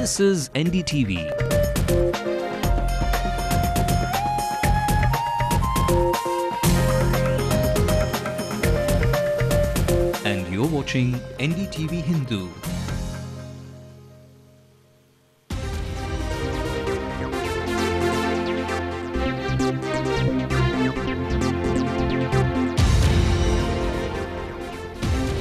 This is NDTV. And you're watching Ndtv-Hindu.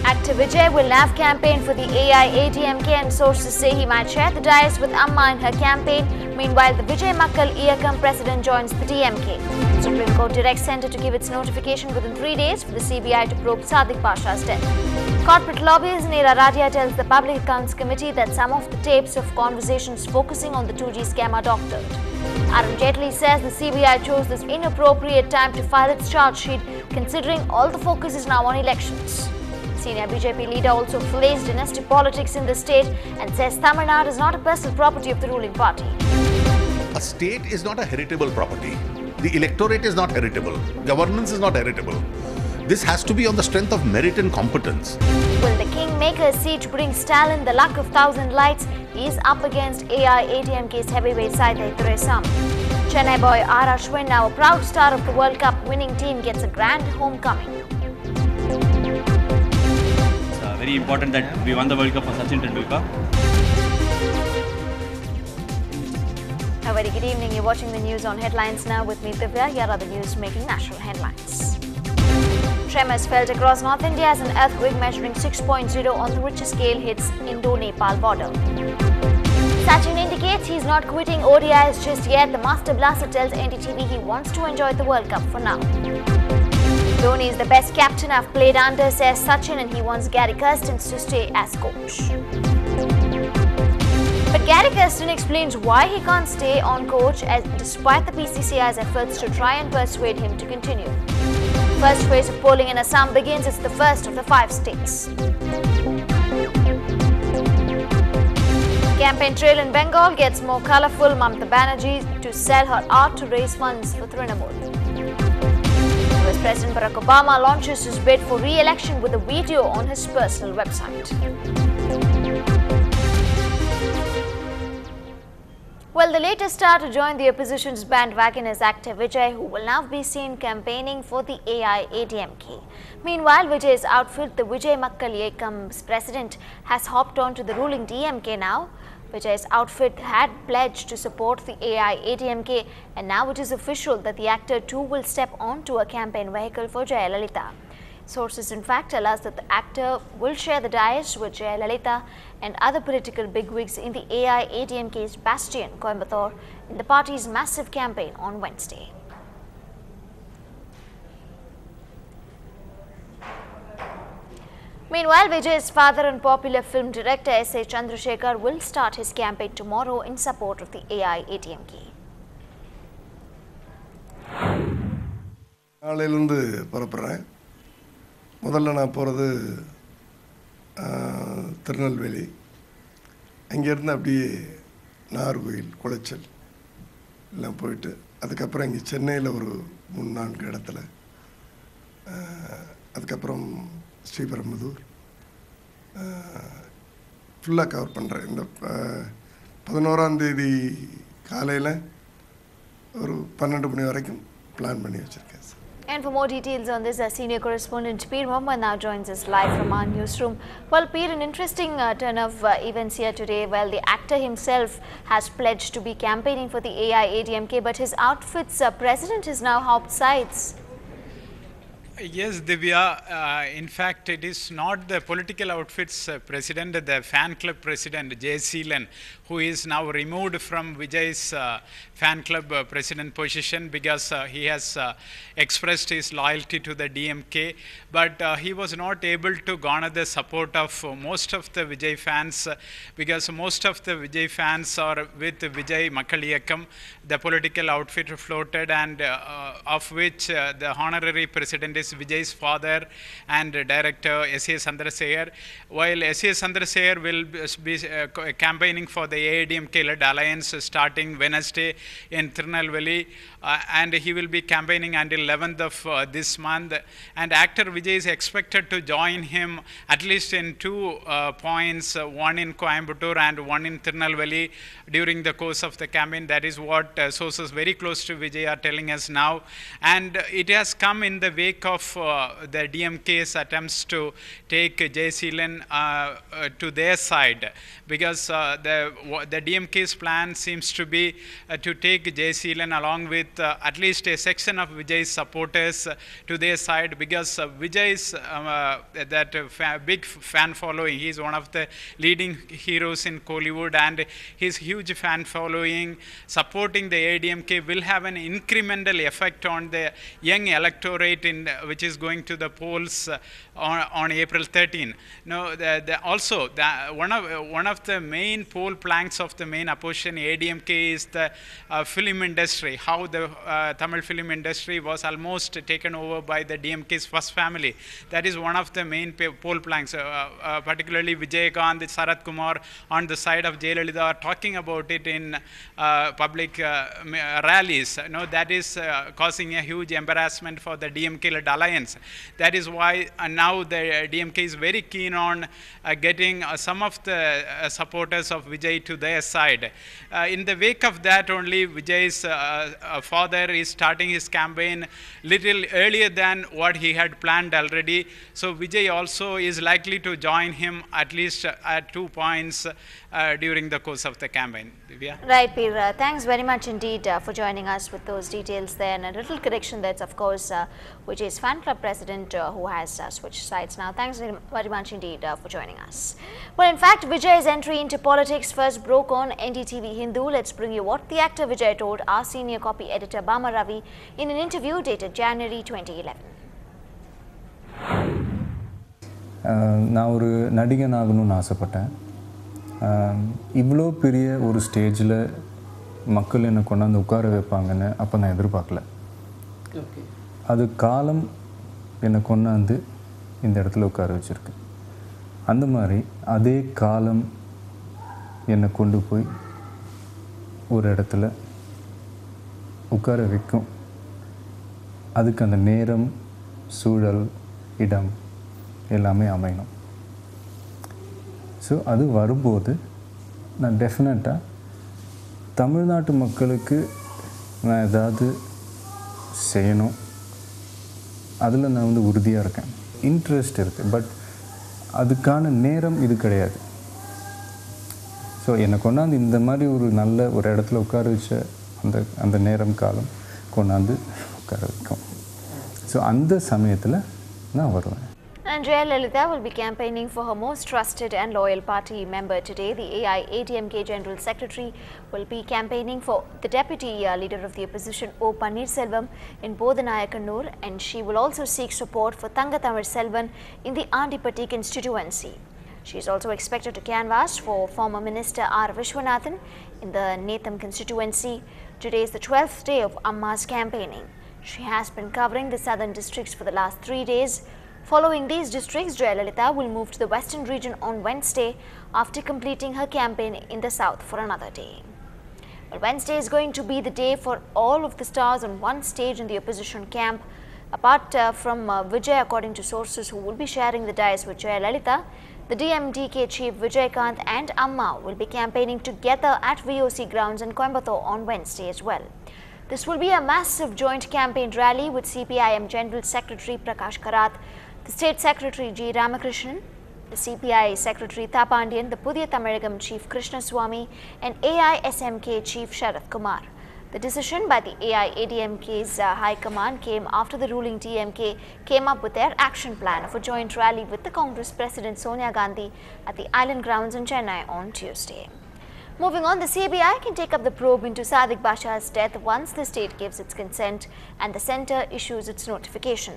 Actor Vijay will now campaign for the AIADMK and sources say he might share the dais with Amma in her campaign. Meanwhile, the Vijay Makkal Iyakam president joins the DMK. Supreme Court directs Centre to give its notification within 3 days for the CBI to probe Sadiq Pasha's death. Corporate lobbyist Neera Radia tells the Public Accounts Committee that some of the tapes of conversations focusing on the 2G scam are doctored. Arun Jaitley says the CBI chose this inappropriate time to file its charge sheet considering all the focus is now on elections. Senior BJP leader also flays dynasty politics in the state and says Tamil Nadu is not a personal property of the ruling party. A state is not a heritable property. The electorate is not heritable. Governance is not heritable. This has to be on the strength of merit and competence. Will the Kingmaker's siege bring Stalin the luck of 1,000 lights? He is up against AIADMK's heavyweight Saithai Thuresam. Chennai boy R. Ashwin, now a proud star of the World Cup winning team, gets a grand homecoming. Very important that we won the World Cup for Sachin Tendulkar. A very good evening. You're watching the news on Headlines Now with me, Divya. Here are the news making national headlines. Tremors felt across North India as an earthquake measuring 6.0 on the Richter scale hits Indo-Nepal border. Sachin indicates he's not quitting ODIs just yet. The Master Blaster tells NDTV he wants to enjoy the World Cup for now. Dhoni is the best captain I've played under, says Sachin, and he wants Gary Kirsten to stay as coach. But Gary Kirsten explains why he can't stay on coach despite the PCCI's efforts to try and persuade him to continue. First phase of polling in Assam begins. It's the first of the 5 states. Campaign trail in Bengal gets more colourful. Mamata Banerjee to sell her art to raise funds for Trinamool. US President Barack Obama launches his bid for re-election with a video on his personal website. Well, the latest star to join the opposition's bandwagon is actor Vijay, who will now be seen campaigning for the AIADMK. Meanwhile, Vijay's outfit, the Vijay Makkal Iyakam's president, has hopped on to the ruling DMK now. Vijay's outfit had pledged to support the AIADMK, and now it is official that the actor too will step onto a campaign vehicle for Jayalalitha. Sources in fact tell us that the actor will share the dais with Jayalalitha and other political bigwigs in the AIADMK's bastion, Coimbatore, in the party's massive campaign on Wednesday. Meanwhile, Vijay's father and popular film director S.A. Chandrasekhar will start his campaign tomorrow in support of the AIADMK. நாளையிலிருந்து புறப்படுறேன். முதல்ல நான் போகிறது திருநெல்வேலி. அங்கேருந்து அப்படியே நாகர்கோவில், குளச்சல் எல்லாம் போயிட்டு அதுக்கப்புறம் இங்கே சென்னையில் ஒரு 3-4 இடத்துல, அதுக்கப்புறம் ஸ்ரீபெரும்புதூர் ஃபுல்லாக கவர் பண்ணுறேன். இந்த 11ஆம் தேதி காலையில் ஒரு 12 மணி வரைக்கும் பிளான் பண்ணி வச்சுருக்கேன். And for more details on this, our senior correspondent Peer Mohammed now joins us live from our newsroom. Well, Peer, an interesting turn of events here today. Well, the actor himself has pledged to be campaigning for the AIADMK, but his outfit's president has now hopped sides. Yes, Divya. In fact, it is not the political outfit's president, the fan club president, Jay Seelan, who is now removed from Vijay's fan club president position because he has expressed his loyalty to the DMK, but he was not able to garner the support of most of the Vijay fans because most of the Vijay fans are with Vijay Makkal Iyakam, the political outfit floated, and of which the honorary president is is Vijay's father and director S.A. Chandrasekhar, while S.A. Chandrasekhar will be campaigning for the AIADMK-led alliance starting Wednesday in Tirunelveli, and he will be campaigning until 11th of this month. And actor Vijay is expected to join him at least in 2 points, one in Coimbatore and one in Tirunelveli during the course of the campaign. That is what sources very close to Vijay are telling us now. And it has come in the wake of the DMK's attempts to take Jayasheelan to their side, because the DMK's plan seems to be to take Jayasheelan along with at least a section of Vijay's supporters to their side, because Vijay's big fan following. He is one of the leading heroes in Kollywood, and his huge fan following supporting the AIADMK will have an incremental effect on the young electorate which is going to the polls on April 13. No, also one of the main poll planks of the main opposition AIADMK is the film industry. How the Tamil film industry was almost taken over by the DMK's first family. That is one of the main poll planks. Particularly Vijayakant, Sarath Kumar on the side of Jayalalitha are talking about it in public rallies. No, that is causing a huge embarrassment for the DMK-led alliance. That is why now the DMK is very keen on getting some of the supporters of Vijay to their side. In the wake of that only, Vijay's father is starting his campaign little earlier than what he had planned already. So Vijay also is likely to join him at least at 2 points during the course of the campaign. Divya? Right, Peer. Thanks very much indeed for joining us with those details there. And a little correction, that's of course Vijay's fan club president who has switched sides now. Thanks very much indeed for joining us. Well, in fact, Vijay's entry into politics first broke on Ndtv-Hindu. Let's bring you what the actor Vijay told our senior copy editor Bama Ravi in an interview dated January 2011. நான் ஒரு நடிகன் ஆகணும்னு ஆசைப்பட்டேன். இவ்வளோ பெரிய ஒரு ஸ்டேஜில் மக்கள் என்னை கொண்டாந்து உட்கார வைப்பாங்கன்னு அப்போ நான் எதிர்பார்க்கல. அது காலம் என்னை கொண்டாந்து இந்த இடத்துல உட்கார வச்சுருக்கு. அந்த மாதிரி அதே காலம் என்னை கொண்டு போய் ஒரு இடத்துல உட்கார வைக்கும். அதுக்கு அந்த நேரம், சூழல், இடம் எல்லாமே அமையணும். ஸோ அது வரும்போது நான் டெஃபினட்டாக தமிழ்நாட்டு மக்களுக்கு நான் ஏதாவது செய்யணும். அதில் நான் வந்து உறுதியாக இருக்கேன். இன்ட்ரெஸ்ட் இருக்குது. பட் அதுக்கான நேரம் இது கிடையாது. ஸோ என்னை கொண்டாந்து இந்த மாதிரி ஒரு நல்ல ஒரு இடத்துல உட்கார வச்ச அந்த நேரம் காலம் கொண்டாந்து உட்கார வைக்கும். ஸோ அந்த சமயத்தில் நான் வருவேன். And Jayalalitha will be campaigning for her most trusted and loyal party member today. The AIADMK General Secretary will be campaigning for the Deputy Leader of the Opposition O. Pannirselvam in Bodhanayakannur, and she will also seek support for Thangathamil Selvan in the Andipatti constituency. She is also expected to canvass for former Minister R. Vishwanathan in the Netham constituency. Today is the 12th day of Amma's campaigning. She has been covering the southern districts for the last 3 days. Following these districts, Jayalalitha will move to the western region on Wednesday after completing her campaign in the south for another day. Well, Wednesday is going to be the day for all of the stars on one stage in the opposition camp. Apart from Vijay, according to sources who will be sharing the dais with Jayalalitha, the DMDK chief Vijayakant and Amma will be campaigning together at VOC grounds in Coimbatore on Wednesday as well. This will be a massive joint campaign rally with CPIM General Secretary Prakash Karath, the State Secretary G. Ramakrishnan, the CPI Secretary Thapandian, the Pudhiya Tamilagam Chief Krishna Swamy, and AISMK Chief Sharath Kumar. The decision by the AIADMK's High Command came after the ruling DMK came up with their action plan for joint rally with the Congress President Sonia Gandhi at the Island Grounds in Chennai on Tuesday. Moving on, the CBI can take up the probe into Sadiq Basha's death once the state gives its consent and the centre issues its notification.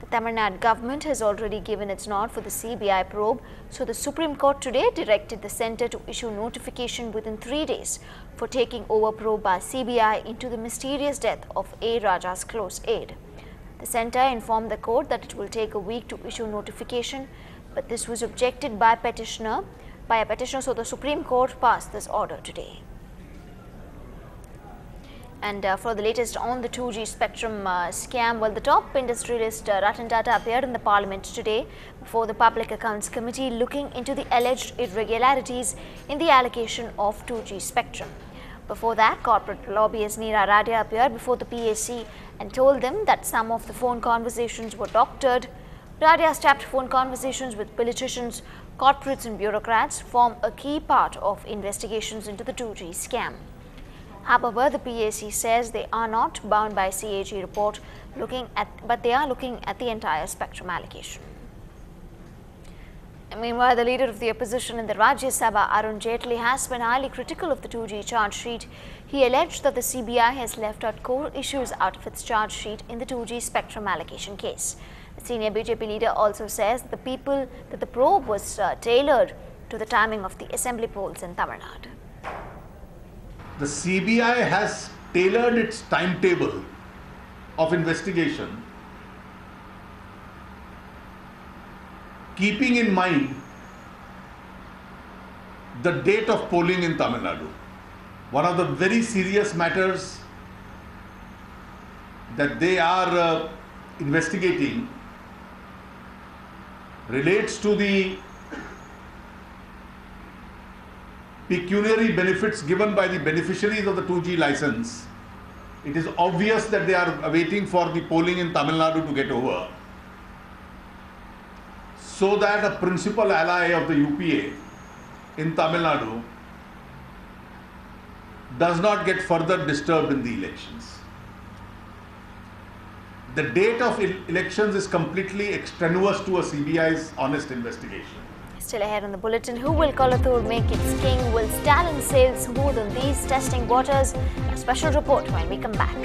The Tamil Nadu government has already given its nod for the CBI probe, so the Supreme Court today directed the centre to issue notification within 3 days for taking over probe by CBI into the mysterious death of A. Raja's close aide. The centre informed the court that it will take a week to issue notification, but this was objected by a petitioner, so the Supreme Court passed this order today. And for the latest on the 2G spectrum scam, well, the top industrialist Ratan Tata appeared in the Parliament today before the Public Accounts Committee looking into the alleged irregularities in the allocation of 2G spectrum. Before that, corporate lobbyist Neera Radia appeared before the PAC and told them that some of the phone conversations were doctored. Radia's tapped phone conversations with politicians, corporates and bureaucrats form a key part of investigations into the 2G scam. However, the PAC says they are not bound by CAG report, but they are looking at the entire spectrum allocation. And meanwhile, the leader of the opposition in the Rajya Sabha, Arun Jaitley, has been highly critical of the 2G charge sheet. He alleged that the CBI has left out core issues out of its charge sheet in the 2G spectrum allocation case. The senior BJP leader also says that the probe was tailored to the timing of the assembly polls in Tamil Nadu. The CBI has tailored its timetable of investigation, keeping in mind the date of polling in Tamil Nadu. One of the very serious matters that they are investigating relates to the pecuniary benefits given by the beneficiaries of the 2G license. It is obvious that they are waiting for the polling in Tamil Nadu to get over, so that a principal ally of the UPA in Tamil Nadu does not get further disturbed in the elections. The date of elections is completely extraneous to a CBI's honest investigation. Still ahead on the bulletin, who will Kolattur make its king? Will Stalin sail smooth on these testing waters? A special report when we come back.